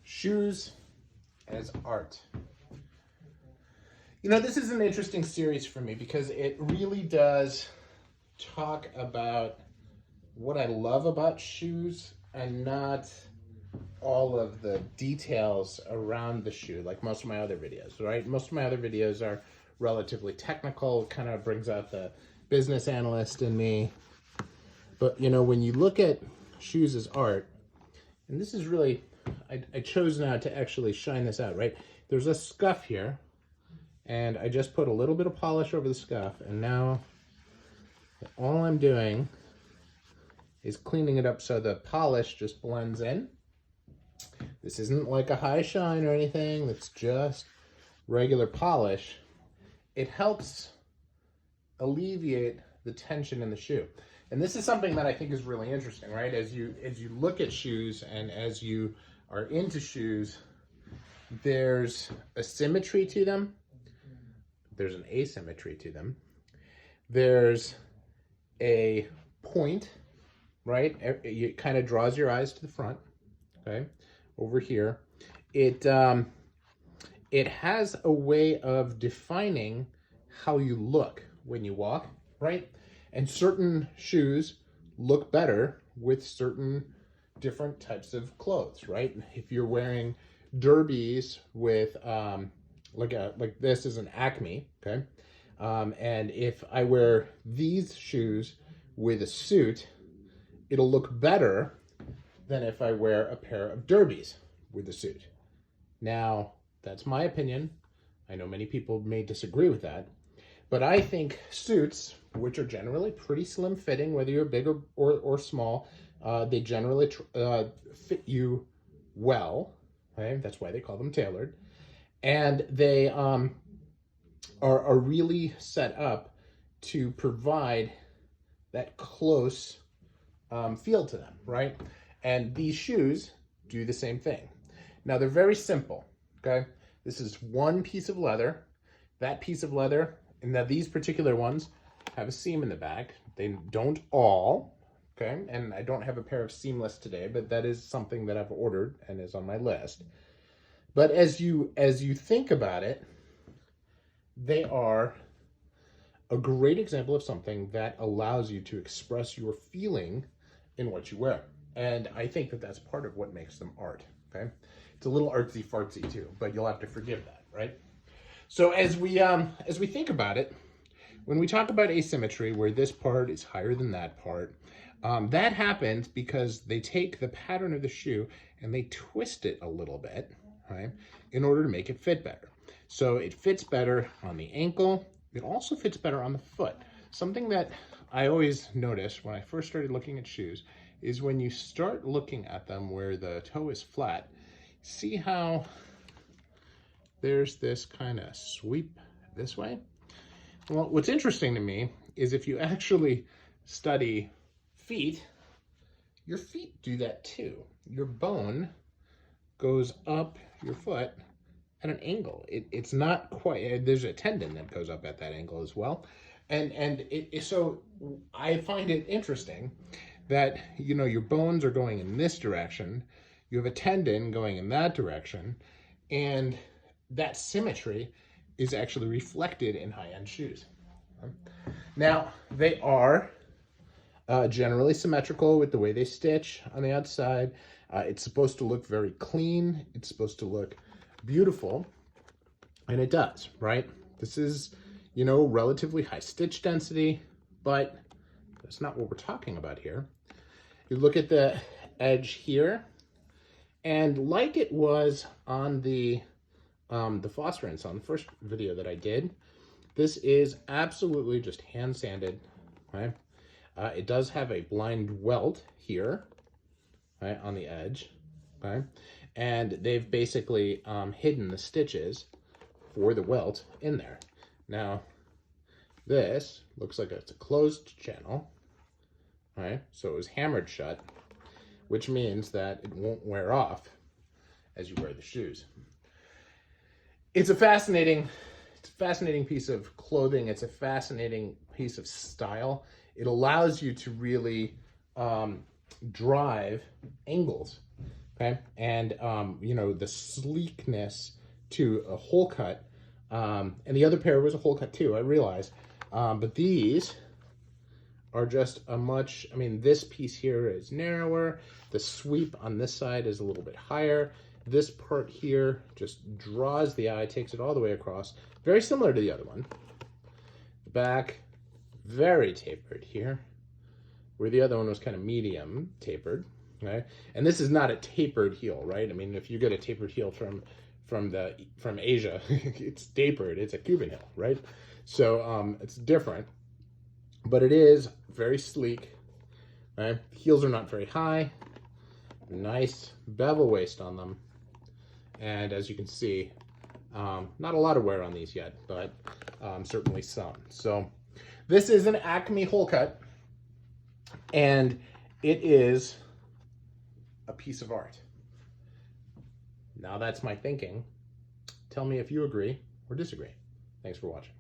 Shoes as art. You know, this is an interesting series for me because it really does talk about what I love about shoes and not all of the details around the shoe like most of my other videos, right? Most of my other videos are relatively technical, kind of brings out the business analyst in me. But, you know, when you look at shoes as art, and this is really, I chose now to actually shine this out, right? There's a scuff here, and I just put a little bit of polish over the scuff, and now all I'm doing is cleaning it up so the polish just blends in. This isn't like a high shine or anything, it's just regular polish. It helps alleviate the tension in the shoe. And this is something that I think is really interesting, right? As you look at shoes and as you are into shoes, there's a symmetry to them. There's an asymmetry to them. There's a point, right? It kind of draws your eyes to the front, okay? Over here. It has a way of defining how you look when you walk, right? And certain shoes look better with certain different types of clothes, right? If you're wearing derbies with, like this is an Acme, okay? And if I wear these shoes with a suit, it'll look better than if I wear a pair of derbies with a suit. Now, that's my opinion. I know many people may disagree with that, but I think suits, which are generally pretty slim fitting, whether you're big or small, they generally fit you well, okay? That's why they call them tailored. And they are really set up to provide that close feel to them, right? And these shoes do the same thing. Now, they're very simple, okay? This is one piece of leather. That piece of leather, and now these particular ones have a seam in the back. They don't all, okay? And I don't have a pair of seamless today, but that is something that I've ordered and is on my list. But as you think about it, they are a great example of something that allows you to express your feeling in what you wear. And I think that that's part of what makes them art, okay? It's a little artsy-fartsy too, but you'll have to forgive that, right? So as we think about it, when we talk about asymmetry, where this part is higher than that part, that happens because they take the pattern of the shoe and they twist it a little bit, right, in order to make it fit better. So it fits better on the ankle. It also fits better on the foot. Something that I always noticed when I first started looking at shoes is when you start looking at them where the toe is flat, see how there's this kind of sweep this way? Well, what's interesting to me is if you actually study feet, your feet do that too. Your bone goes up your foot at an angle. It's not quite, there's a tendon that goes up at that angle as well. And so I find it interesting that, you know, your bones are going in this direction, you have a tendon going in that direction, and that symmetry is actually reflected in high-end shoes. Now, they are generally symmetrical with the way they stitch on the outside. It's supposed to look very clean. It's supposed to look beautiful, and it does, right? This is, you know, relatively high stitch density, but that's not what we're talking about here. You look at the edge here, and like it was on the phosphorants on the first video that I did, this is absolutely just hand sanded, right? It does have a blind welt here, right, on the edge, okay? And they've basically hidden the stitches for the welt in there. Now, this looks like it's a closed channel, right? So it was hammered shut, which means that it won't wear off as you wear the shoes. It's a fascinating piece of clothing. It's a fascinating piece of style. It allows you to really drive angles okay? And, you know, the sleekness to a hole cut. And the other pair was a hole cut too, I realize. But these are just a much, I mean, this piece here is narrower. The sweep on this side is a little bit higher. This part here just draws the eye, takes it all the way across. Very similar to the other one. The back, very tapered here, where the other one was kind of medium tapered, right? And this is not a tapered heel, right? I mean, if you get a tapered heel from Asia, it's tapered, it's a Cuban heel, right? So it's different, but it is very sleek, right? The heels are not very high, nice bevel waist on them. And as you can see, not a lot of wear on these yet, but certainly some. So this is an Acme hole cut, and it is a piece of art. Now that's my thinking. Tell me if you agree or disagree. Thanks for watching.